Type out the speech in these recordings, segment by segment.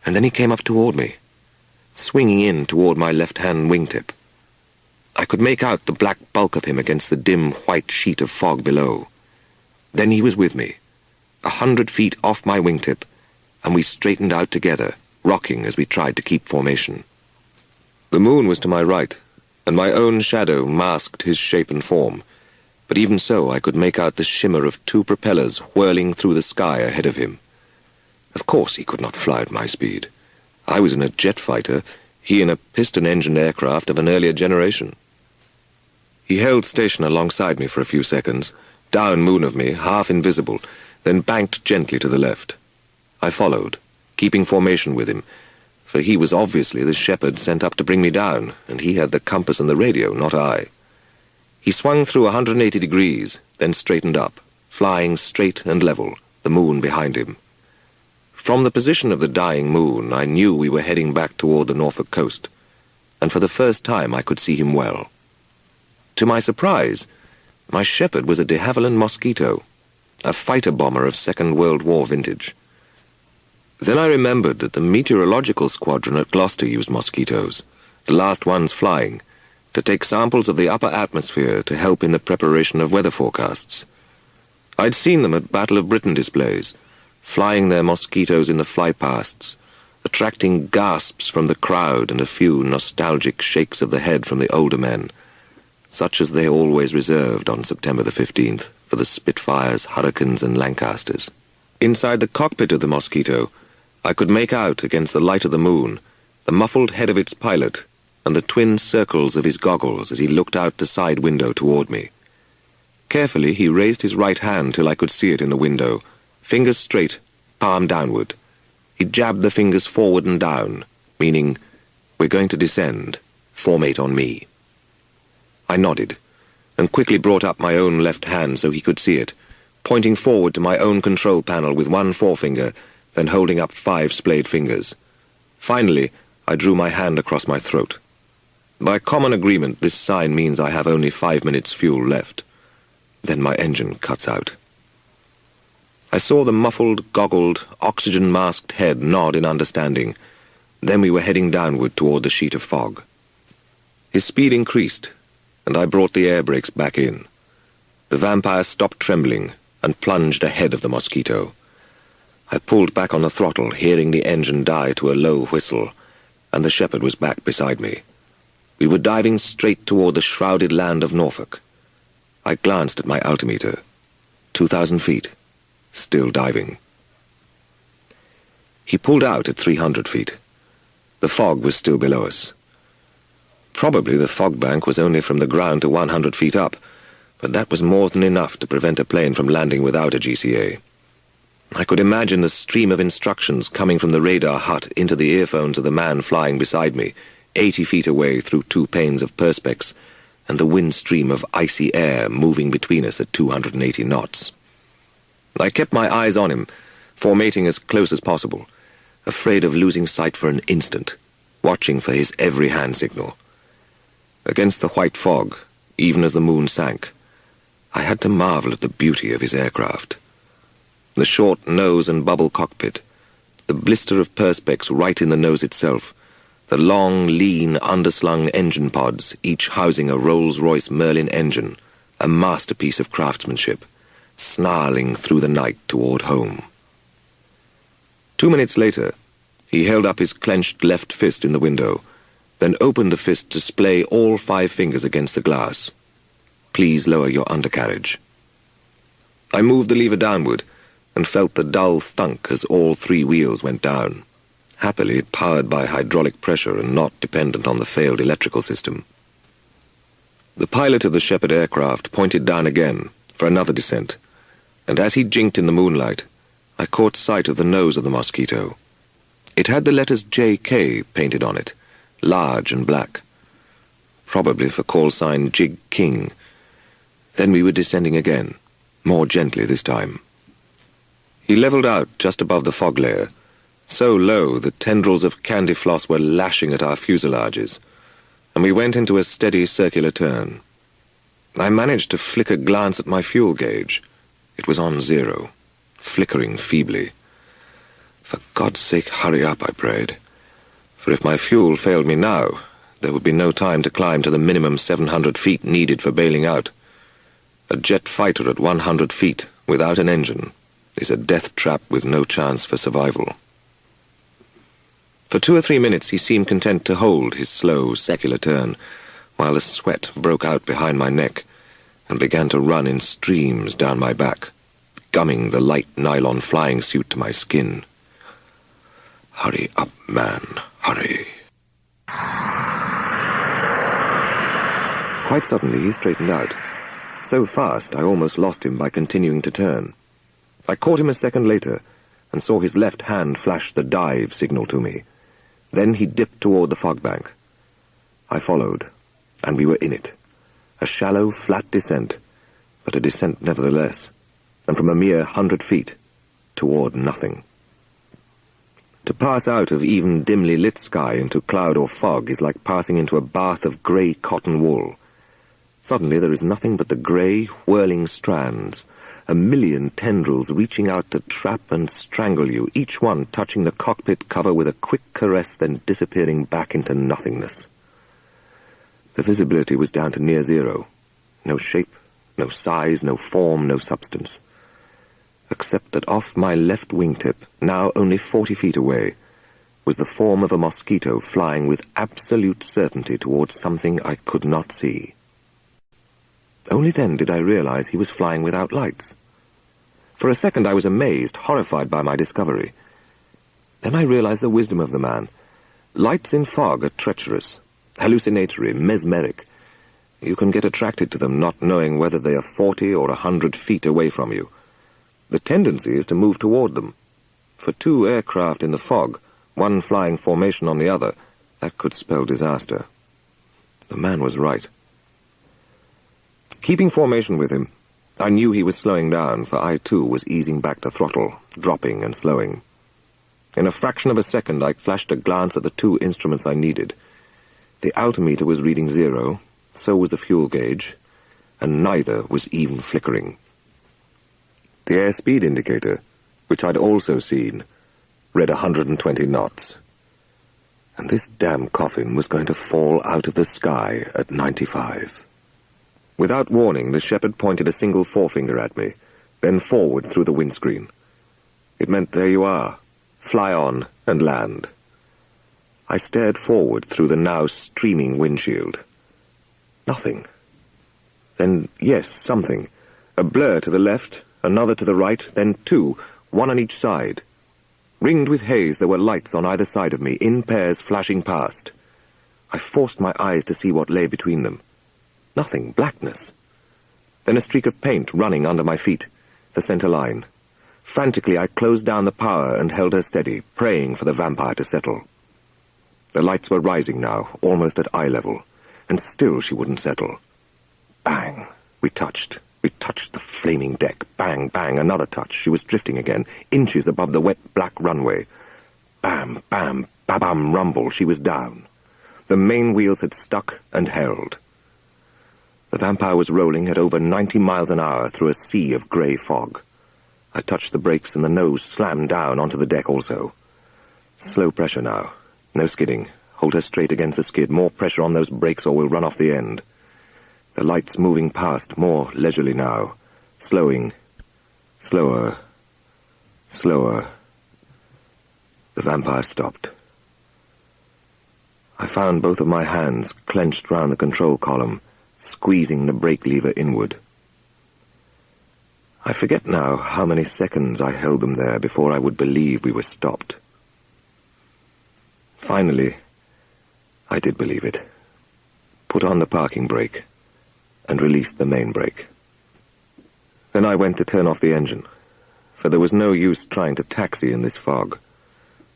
and then he came up toward me, swinging in toward my left-hand wingtip. I could make out the black bulk of him against the dim white sheet of fog below. Then he was with me, 100 feet off my wingtip, and we straightened out together, rocking as we tried to keep formation. The moon was to my right, and my own shadow masked his shape and form, but even so I could make out the shimmer of 2 propellers whirling through the sky ahead of him. Of course he could not fly at my speed. I was in a jet fighter, he in a piston-engined aircraft of an earlier generation. He held station alongside me for a few seconds, down moon of me, half invisible, then banked gently to the left. I followed, keeping formation with him, for he was obviously the shepherd sent up to bring me down, and he had the compass and the radio, not I. He swung through 180 degrees, then straightened up, flying straight and level, the moon behind him. From the position of the dying moon, I knew we were heading back toward the Norfolk coast, and for the first time I could see him well. To my surprise, my shepherd was a de Havilland Mosquito, a fighter bomber of Second World War vintage. Then I remembered that the meteorological squadron at Gloucester used Mosquitoes, the last ones flying, to take samples of the upper atmosphere to help in the preparation of weather forecasts. I'd seen them at Battle of Britain displays, flying their Mosquitoes in the flypasts, attracting gasps from the crowd and a few nostalgic shakes of the head from the older men, such as they always reserved on September the 15th for the Spitfires, Hurricanes, and Lancasters. Inside the cockpit of the Mosquito, I could make out, against the light of the moon, the muffled head of its pilot and the twin circles of his goggles as he looked out the side window toward me. Carefully, he raised his right hand till I could see it in the window, fingers straight, palm downward. He jabbed the fingers forward and down, meaning, "We're going to descend. Formate on me." I nodded, and quickly brought up my own left hand so he could see it, pointing forward to my own control panel with one forefinger, then holding up 5 splayed fingers. Finally, I drew my hand across my throat. By common agreement, this sign means I have only 5 minutes fuel left. Then my engine cuts out. I saw the muffled, goggled, oxygen-masked head nod in understanding. Then we were heading downward toward the sheet of fog. His speed increased, and I brought the air brakes back in. The vampire stopped trembling and plunged ahead of the Mosquito. I pulled back on the throttle, hearing the engine die to a low whistle, and the shepherd was back beside me. We were diving straight toward the shrouded land of Norfolk. I glanced at my altimeter. 2,000 feet. Still diving. He pulled out at 300 feet. The fog was still below us. Probably the fog bank was only from the ground to 100 feet up, but that was more than enough to prevent a plane from landing without a GCA. I could imagine the stream of instructions coming from the radar hut into the earphones of the man flying beside me, 80 feet away through 2 panes of perspex, and the wind stream of icy air moving between us at 280 knots. I kept my eyes on him, formating as close as possible, afraid of losing sight for an instant, watching for his every hand signal. Against the white fog, even as the moon sank, I had to marvel at the beauty of his aircraft. The short nose and bubble cockpit, the blister of perspex right in the nose itself, the long, lean, underslung engine pods, each housing a Rolls-Royce Merlin engine, a masterpiece of craftsmanship, snarling through the night toward home. 2 minutes later, he held up his clenched left fist in the window, then opened the fist to splay all 5 fingers against the glass. "Please lower your undercarriage." I moved the lever downward and felt the dull thunk as all 3 wheels went down, happily powered by hydraulic pressure and not dependent on the failed electrical system. The pilot of the Shepherd aircraft pointed down again for another descent, and as he jinked in the moonlight, I caught sight of the nose of the Mosquito. It had the letters JK painted on it, large and black, probably for call sign Jig King. Then we were descending again, more gently this time. He leveled out just above the fog layer, so low that tendrils of candy floss were lashing at our fuselages, and we went into a steady circular turn. I managed to flick a glance at my fuel gauge. It was on 0, flickering feebly. For God's sake, hurry up, I prayed. For if my fuel failed me now, there would be no time to climb to the minimum 700 feet needed for bailing out. A jet fighter at 100 feet, without an engine, is a death trap with no chance for survival. For 2 or 3 minutes he seemed content to hold his slow, secular turn, while a sweat broke out behind my neck and began to run in streams down my back, gumming the light nylon flying suit to my skin. Hurry up, man, hurry. Quite suddenly he straightened out. So fast I almost lost him by continuing to turn. I caught him a second later and saw his left hand flash the dive signal to me. Then he dipped toward the fog bank. I followed, and we were in it. A shallow, flat descent, but a descent nevertheless, and from a mere 100 feet toward nothing. To pass out of even dimly lit sky into cloud or fog is like passing into a bath of grey cotton wool. Suddenly there is nothing but the grey, whirling strands, a million tendrils reaching out to trap and strangle you, each one touching the cockpit cover with a quick caress, then disappearing back into nothingness. The visibility was down to near zero. No shape, no size, no form, no substance. Except that off my left wingtip, now only 40 feet away, was the form of a mosquito flying with absolute certainty towards something I could not see. Only then did I realize he was flying without lights. For a second I was amazed, horrified by my discovery. Then I realized the wisdom of the man. Lights in fog are treacherous, hallucinatory, mesmeric. You can get attracted to them not knowing whether they are 40 or 100 feet away from you. The tendency is to move toward them. For 2 aircraft in the fog, one flying formation on the other, that could spell disaster. The man was right. Keeping formation with him, I knew he was slowing down, for I too was easing back the throttle, dropping and slowing. In a fraction of a second I flashed a glance at the 2 instruments I needed. The altimeter was reading 0, so was the fuel gauge, and neither was even flickering. The airspeed indicator, which I'd also seen, read 120 knots. And this damn coffin was going to fall out of the sky at 95. Without warning, the shepherd pointed a single forefinger at me, then forward through the windscreen. It meant there you are, fly on and land. I stared forward through the now streaming windshield. Nothing. Then, yes, something. A blur to the left, another to the right, then 2, one on each side. Ringed with haze, there were lights on either side of me, in pairs flashing past. I forced my eyes to see what lay between them. Nothing, blackness. Then a streak of paint running under my feet, the center line. Frantically I closed down the power and held her steady, praying for the vampire to settle. The lights were rising now, almost at eye level, and still she wouldn't settle. Bang! We touched the flaming deck. Bang, bang, another touch. She was drifting again, inches above the wet black runway. Bam, bam, ba-bam rumble, she was down. The main wheels had stuck and held. The vampire was rolling at over 90 miles an hour through a sea of grey fog. I touched the brakes and the nose slammed down onto the deck also. Slow pressure now. No skidding. Hold her straight against the skid. More pressure on those brakes or we'll run off the end. The lights moving past, more leisurely now. Slowing. Slower. Slower. The vampire stopped. I found both of my hands clenched round the control column, squeezing the brake lever inward. I forget now how many seconds I held them there before I would believe we were stopped. Finally, I did believe it. Put on the parking brake and released the main brake. Then I went to turn off the engine, for there was no use trying to taxi in this fog.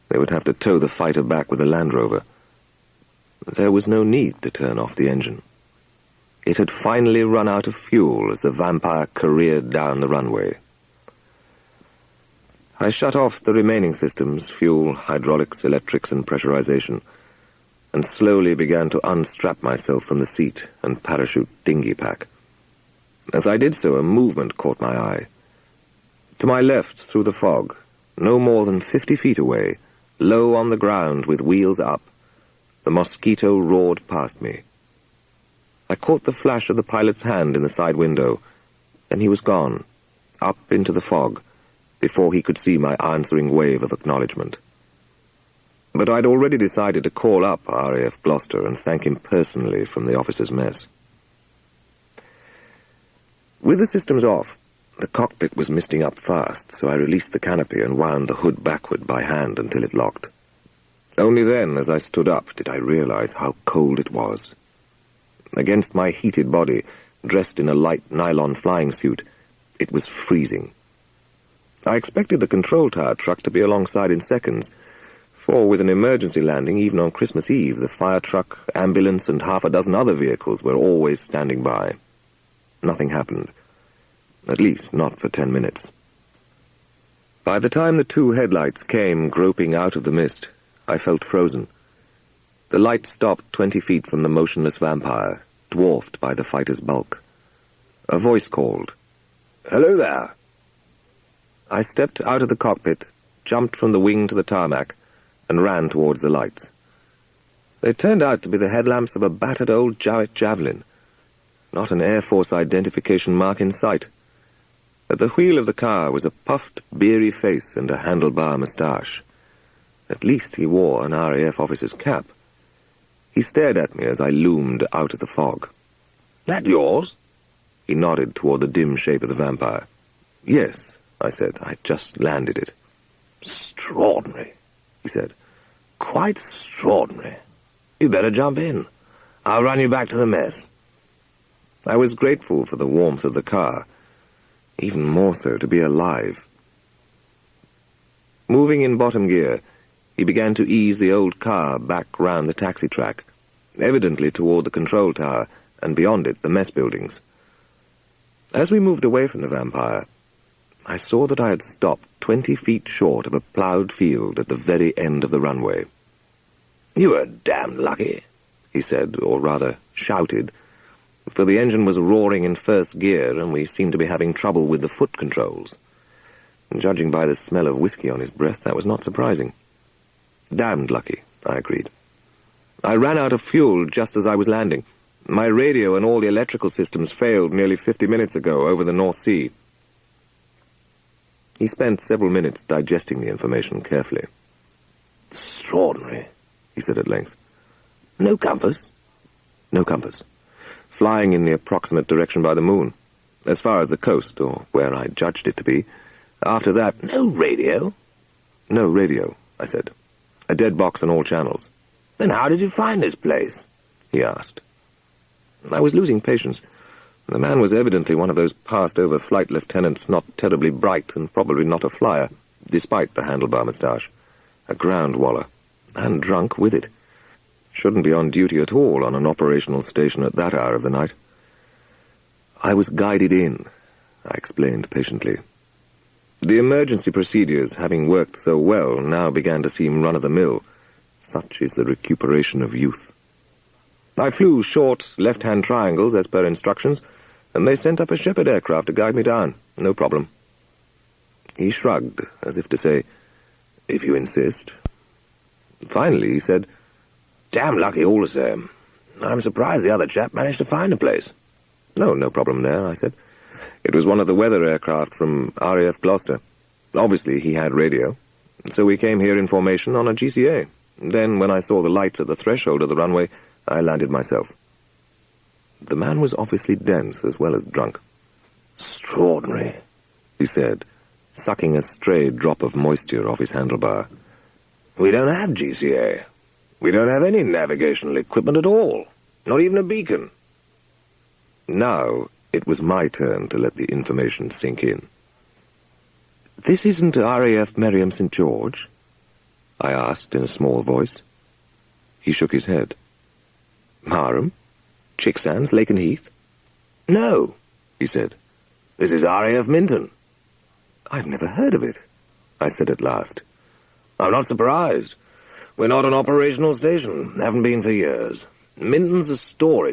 They would have to tow the fighter back with the Land Rover. There was no need to turn off the engine. It had finally run out of fuel as the vampire careered down the runway. I shut off the remaining systems, fuel, hydraulics, electrics, and pressurization, and slowly began to unstrap myself from the seat and parachute dinghy pack. As I did so, a movement caught my eye. To my left, through the fog, no more than 50 feet away, low on the ground with wheels up, the Mosquito roared past me. I caught the flash of the pilot's hand in the side window, then he was gone, up into the fog, before he could see my answering wave of acknowledgement. But I'd already decided to call up RAF Gloucester and thank him personally from the officers' mess. With the systems off, the cockpit was misting up fast, so I released the canopy and wound the hood backward by hand until it locked. Only then, as I stood up, did I realize how cold it was. Against my heated body, dressed in a light nylon flying suit, it was freezing. I expected the control tower truck to be alongside in seconds, for with an emergency landing, even on Christmas Eve, the fire truck, ambulance, and half a dozen other vehicles were always standing by. Nothing happened. At least, not for 10 minutes. By the time the two headlights came groping out of the mist, I felt frozen. The light stopped 20 feet from the motionless vampire, dwarfed by the fighter's bulk. A voice called, "Hello there." I stepped out of the cockpit, jumped from the wing to the tarmac, and ran towards the lights. They turned out to be the headlamps of a battered old Jowett Javelin. Not an Air Force identification mark in sight. At the wheel of the car was a puffed, beery face and a handlebar moustache. At least he wore an RAF officer's cap. He stared at me as I loomed out of the fog. "That yours?" He nodded toward the dim shape of the vampire. "Yes," I said. "I just landed it." "Extraordinary," he said. "Quite extraordinary. You better jump in. I'll run you back to the mess." I was grateful for the warmth of the car, even more so to be alive. Moving in bottom gear, he began to ease the old car back round the taxi track, evidently toward the control tower, and beyond it the mess buildings. As we moved away from the vampire, I saw that I had stopped 20 feet short of a ploughed field at the very end of the runway. "You were damned lucky," he said, or rather shouted, for the engine was roaring in first gear and we seemed to be having trouble with the foot controls. Judging by the smell of whiskey on his breath, that was not surprising. "Damned lucky," I agreed. "I ran out of fuel just as I was landing. My radio and all the electrical systems failed nearly 50 minutes ago over the North Sea." He spent several minutes digesting the information carefully. "Extraordinary," he said at length. "No compass?" "No compass. Flying in the approximate direction by the moon, as far as the coast, or where I judged it to be. After that, no radio?" "No radio," I said. "A dead box on all channels." "Then how did you find this place?" he asked. I was losing patience. The man was evidently one of those passed-over flight lieutenants, not terribly bright and probably not a flyer, despite the handlebar moustache. A ground waller, and drunk with it. Shouldn't be on duty at all on an operational station at that hour of the night. "I was guided in," I explained patiently. The emergency procedures, having worked so well, now began to seem run-of-the-mill. Such is the recuperation of youth. I flew short, left-hand triangles as per instructions, and they sent up a Shepherd aircraft to guide me down. No problem. He shrugged, as if to say, "If you insist." Finally, he said, "Damn lucky all the same. I'm surprised the other chap managed to find a place." No problem there," I said. "It was one of the weather aircraft from RAF Gloucester. Obviously, he had radio. So we came here in formation on a GCA. Then, when I saw the lights at the threshold of the runway, I landed myself." The man was obviously dense as well as drunk. "Extraordinary," he said, sucking a stray drop of moisture off his handlebar. "We don't have GCA. We don't have any navigational equipment at all. Not even a beacon." Now, it was my turn to let the information sink in. "This isn't RAF Merriam St. George?" I asked in a small voice. He shook his head. "Marham? Chicksands, Lakenheath?" "No," he said. "This is RAF Minton." "I've never heard of it," I said at last. "I'm not surprised. We're not an operational station. Haven't been for years. Minton's a storage